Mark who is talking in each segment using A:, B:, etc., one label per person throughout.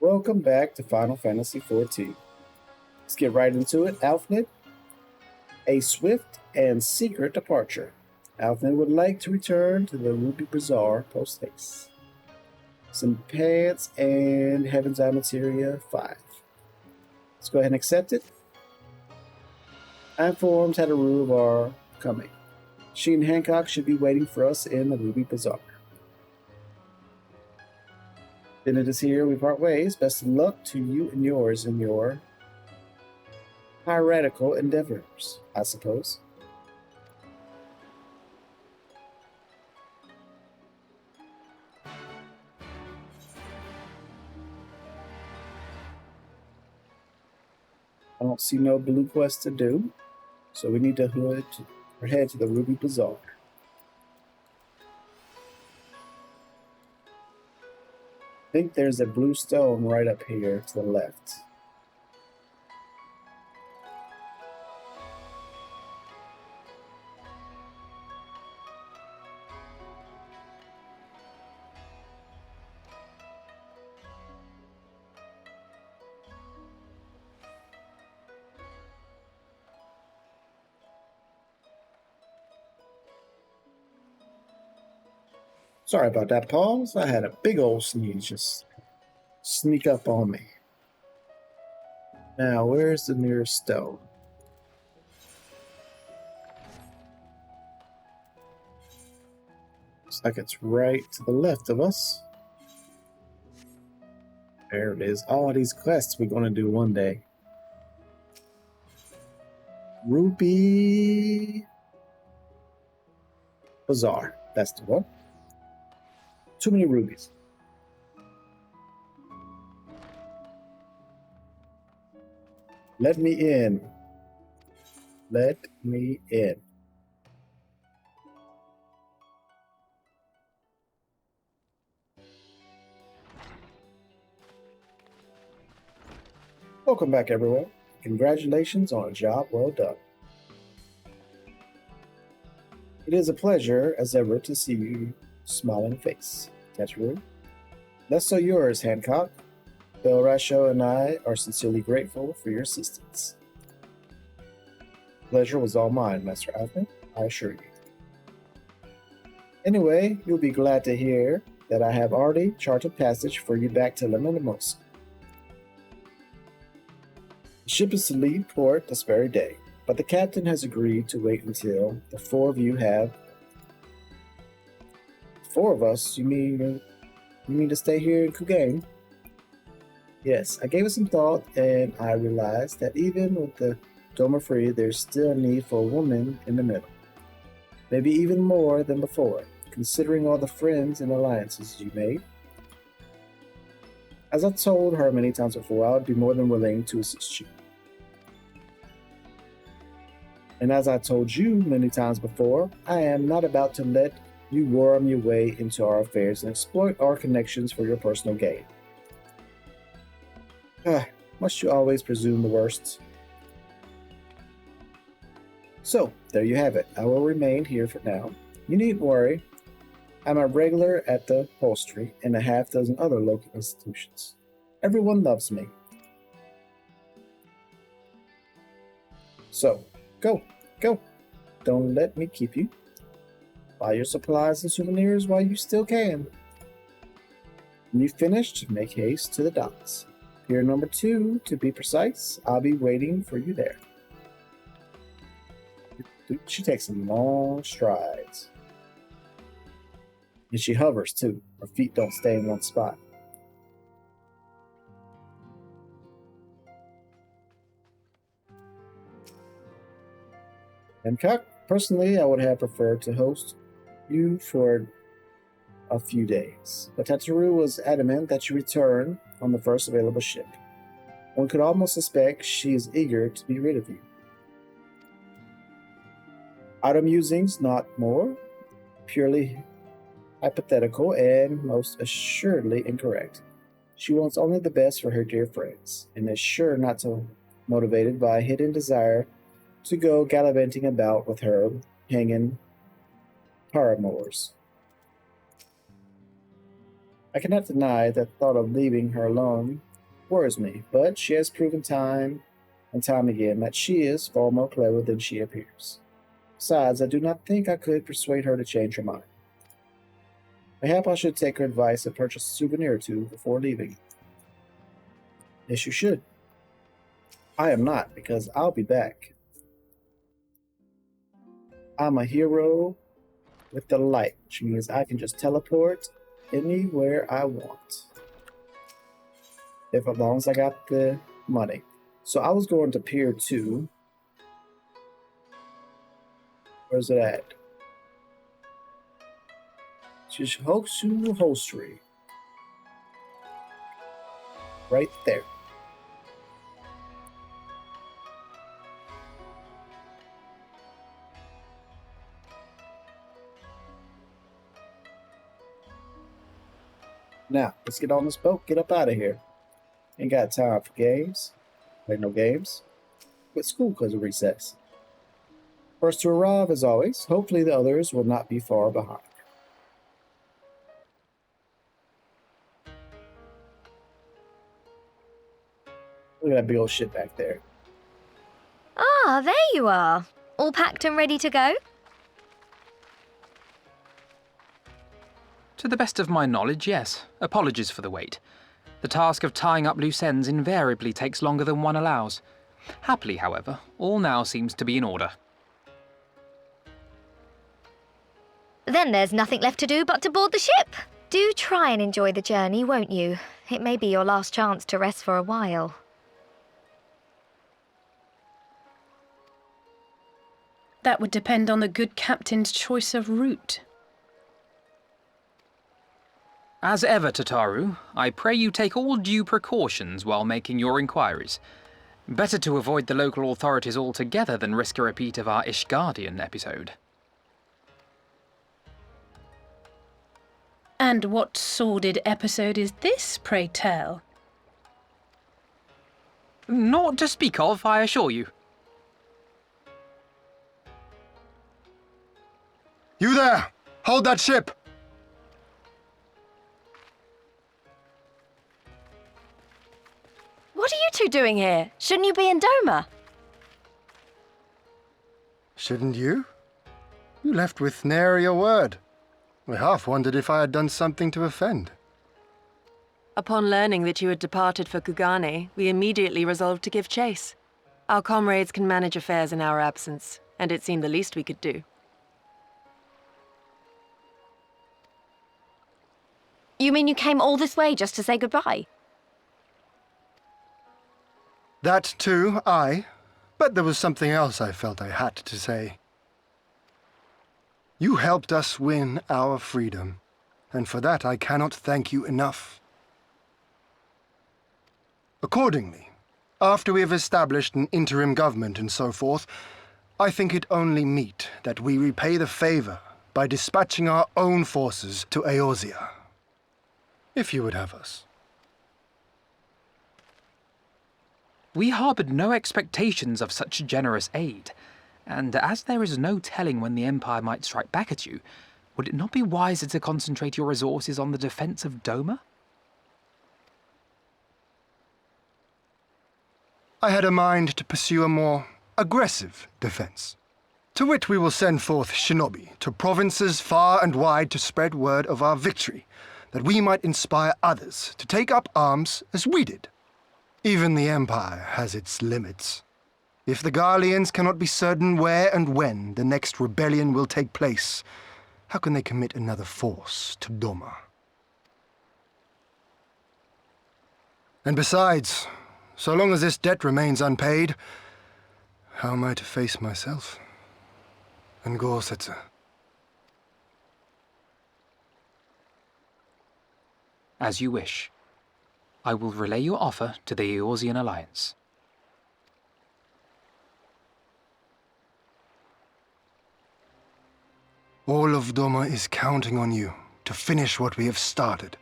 A: Welcome back to Final Fantasy XIV. Let's get right into it. Alfnid, a swift and secret departure. Alfnid would like to return to the Ruby Bazaar post-haste. Some pants and Heaven's Eye Materia 5. Let's go ahead and accept it. I'm informed Tataru are coming. She and Hancock should be waiting for us in the Ruby Bazaar. Bennett is here. We part ways. Best of luck to you and yours in your piratical endeavors, I suppose. I don't see no blue quest to do, so we need to head to the Ruby Bazaar. I think there's a blue stone right up here to the left. Sorry about that pause. I had a big old sneeze just sneak up on me. Now, where's the nearest stone? Looks like it's right to the left of us. There it is. All these quests we're going to do one day. Ruby Bazaar. That's the one. Too many rubies. Let me in. Let me in. Welcome back, everyone. Congratulations on a job well done. It is a pleasure, as ever, to see you smiling face, Tataru. Less so yours, Hancock. Belrasho and I are sincerely grateful for your assistance. Pleasure was all mine, Master Alfred, I assure you. Anyway, you'll be glad to hear that I have already charted passage for you back to Lemon-Mimosa. The ship is to leave port this very day, but the captain has agreed to wait until the four of you have... Four of us? You mean to stay here in Kugang? Yes, I gave it some thought, and I realized that even with the Doma free, there's still a need for a woman in the middle. Maybe even more than before, considering all the friends and alliances you made. As I told her many times before, I would be more than willing to assist you. And as I told you many times before, I am not about to let you worm your way into our affairs and exploit our connections for your personal gain. Must you always presume the worst? So, there you have it. I will remain here for now. You needn't worry. I'm a regular at the upholstery and a half-dozen other local institutions. Everyone loves me. So, go. Don't let me keep you. Buy your supplies and souvenirs while you still can. When you've finished, make haste to the docks. Pier number 2, to be precise. I'll be waiting for you there. She takes some long strides. And she hovers, too. Her feet don't stay in one spot. Hancock, personally, I would have preferred to host you for a few days, but Tataru was adamant that you return on the first available ship. One could almost suspect she is eager to be rid of you. Out of musings, not more, purely hypothetical and most assuredly incorrect. She wants only the best for her dear friends, and is sure not so motivated by a hidden desire to go gallivanting about with her hanging paramours. I cannot deny that the thought of leaving her alone worries me, but she has proven time and time again that she is far more clever than she appears. Besides, I do not think I could persuade her to change her mind. Perhaps I should take her advice and purchase a souvenir or two before leaving. Yes, you should. I am not, because I'll be back. I'm a hero with the light, which means I can just teleport anywhere I want. As long as I got the money. So I was going to Pier 2. Where's it at? Hokusu Hostelry. Right there. Now, let's get on this boat. Get up out of here. Ain't got time for games. Ain't no games. Quit school because of recess. First to arrive, as always. Hopefully the others will not be far behind. Look at that big old ship back there.
B: Ah, there you are. All packed and ready to go?
C: To the best of my knowledge, yes. Apologies for the wait. The task of tying up loose ends invariably takes longer than one allows. Happily, however, all now seems to be in order.
B: Then there's nothing left to do but to board the ship. Do try and enjoy the journey, won't you? It may be your last chance to rest for a while.
D: That would depend on the good captain's choice of route.
C: As ever, Tataru, I pray you take all due precautions while making your inquiries. Better to avoid the local authorities altogether than risk a repeat of our Ishgardian episode.
D: And what sordid episode is this, pray tell?
C: Naught to speak of, I assure you.
E: You there! Hold that ship!
F: What are you two doing here? Shouldn't you be in Doma?
E: Shouldn't you? You left with nary a word. I half wondered if I had done something to offend.
F: Upon learning that you had departed for Kugane, we immediately resolved to give chase. Our comrades can manage affairs in our absence, and it seemed the least we could do. You mean you came all this way just to say goodbye?
E: That too, aye. But there was something else I felt I had to say. You helped us win our freedom, and for that I cannot thank you enough. Accordingly, after we have established an interim government and so forth, I think it only meet that we repay the favor by dispatching our own forces to Eorzea. If you would have us.
C: We harboured no expectations of such generous aid, and as there is no telling when the Empire might strike back at you, would it not be wiser to concentrate your resources on the defence of Doma?
E: I had a mind to pursue a more aggressive defense. To wit, we will send forth shinobi to provinces far and wide to spread word of our victory, that we might inspire others to take up arms as we did. Even the Empire has its limits. If the Garleans cannot be certain where and when the next rebellion will take place, how can they commit another force to Doma? And besides, so long as this debt remains unpaid, how am I to face myself and Gorsetzer?
C: As you wish. I will relay your offer to the Eorzean Alliance.
E: All of Doma is counting on you to finish what we have started.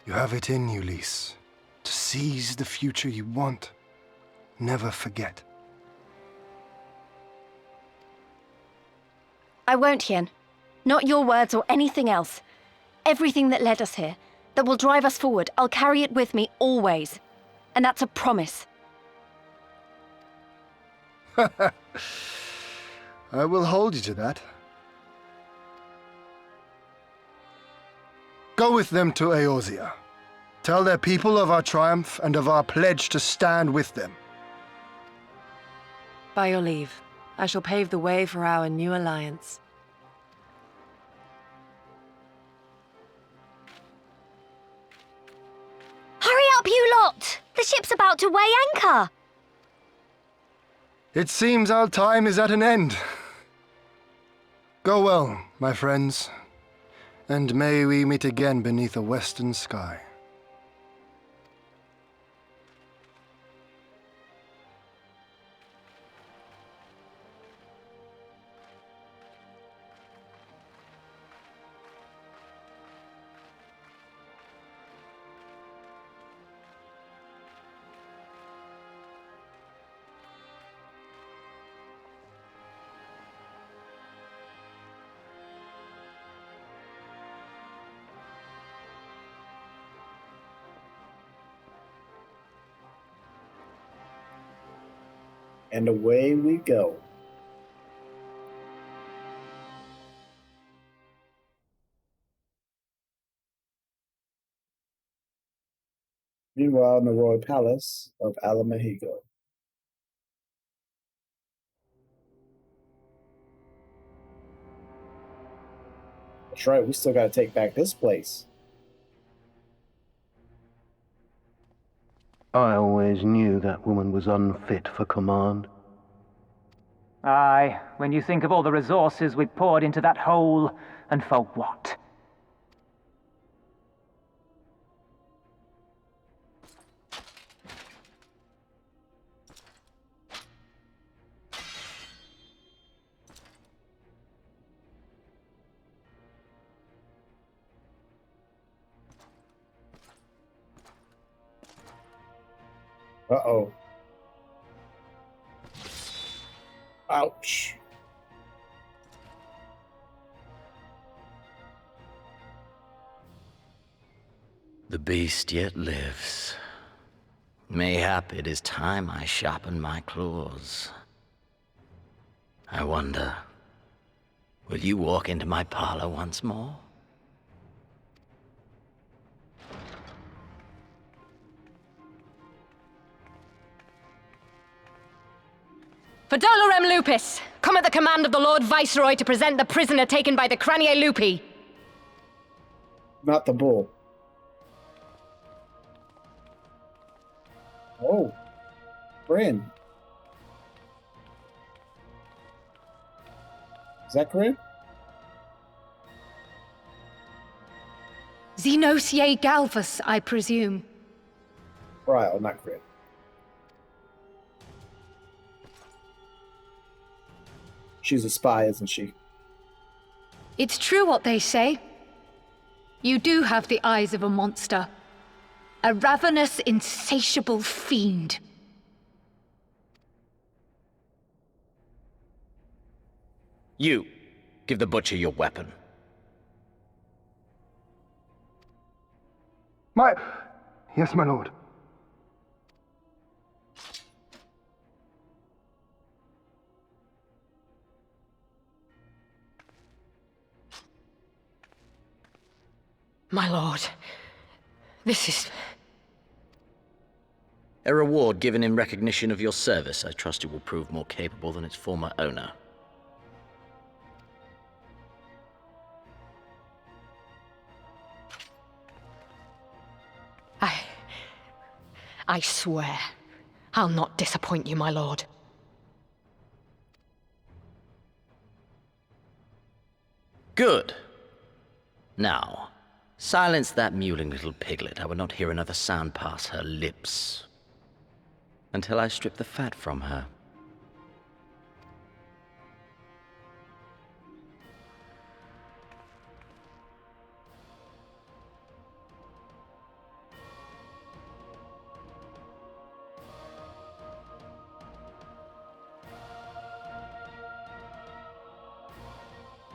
E: You have it in you, Lys, to seize the future you want. Never forget.
F: I won't, Hien. Not your words or anything else. Everything that led us here, that will drive us forward, I'll carry it with me always.
G: And that's a promise.
E: I will hold you to that. Go with them to Eorzea. Tell their people of our triumph and of our pledge to stand with them.
F: By your leave, I shall pave the way for our new alliance.
B: Hurry up, you lot! The ship's about to weigh anchor!
E: It seems our time is at an end. Go well, my friends, and may we meet again beneath a western sky.
A: And away we go. Meanwhile, in the royal palace of Alamahigo. That's right, we still gotta take back this place.
H: I always knew that woman was unfit for command.
I: Aye, when you think of all the resources we poured into that hole, and for what?
A: Uh-oh. Ouch.
J: The beast yet lives. Mayhap it is time I sharpen my claws. I wonder, will you walk into my parlor once more?
G: For Dolorem Lupus, come at the command of the Lord Viceroy to present the prisoner taken by the Cranier Lupi.
A: Not the bull. Oh. Bryn. Is that correct?
D: Xenosier Galvus, I presume.
A: Right, oh, not correct. She's a spy, isn't she?
D: It's true what they say. You do have the eyes of a monster. A ravenous, insatiable fiend.
J: You, give the butcher your weapon.
E: Yes, my lord.
G: My lord, this is...
J: A reward given in recognition of your service. I trust it will prove more capable than its former owner.
G: I swear, I'll not disappoint you, my lord.
J: Good. Now, silence that mewling little piglet. I will not hear another sound pass her lips until I strip the fat from her.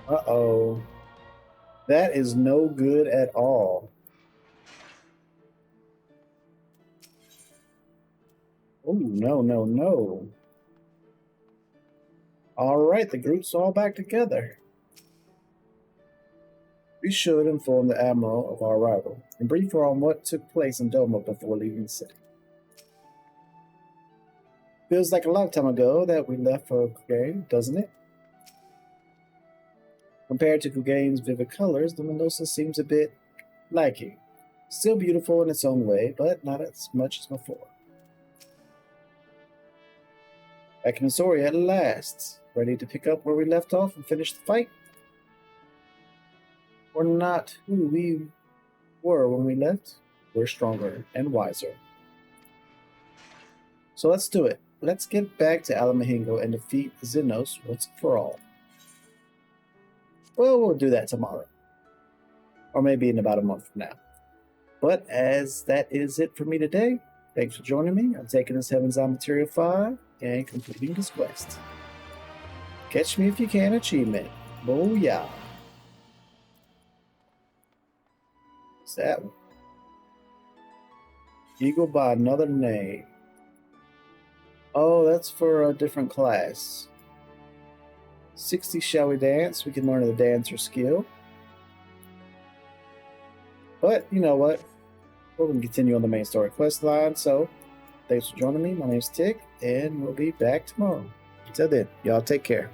A: Uh-oh. That is no good at all. Oh, no, no, no. Alright, the group's all back together. We should inform the Admiral of our arrival and brief her on what took place in Doma before leaving the city. Feels like a long time ago that we left for Kugane, doesn't it? Compared to Kugane's vivid colors, the Mendoza seems a bit lacking. Still beautiful in its own way, but not as much as before. Back in Eorzea at last, ready to pick up where we left off and finish the fight? We're not who we were when we left. We're stronger and wiser. So let's do it. Let's get back to Alamahingo and defeat Xenos once and for all. Well, we'll do that tomorrow. Or maybe in about a month from now. But as that is it for me today, thanks for joining me. I'm taking this Heaven's Eye Material 5 and completing this quest. Catch me if you can achievement. Booyah. What's that one? Eagle by another name. Oh, that's for a different class. 60 Shall We Dance? We can learn the dancer skill. But, you know what? We're going to continue on the main story quest line, so thanks for joining me. My name's Tick, and we'll be back tomorrow. Until then, y'all take care.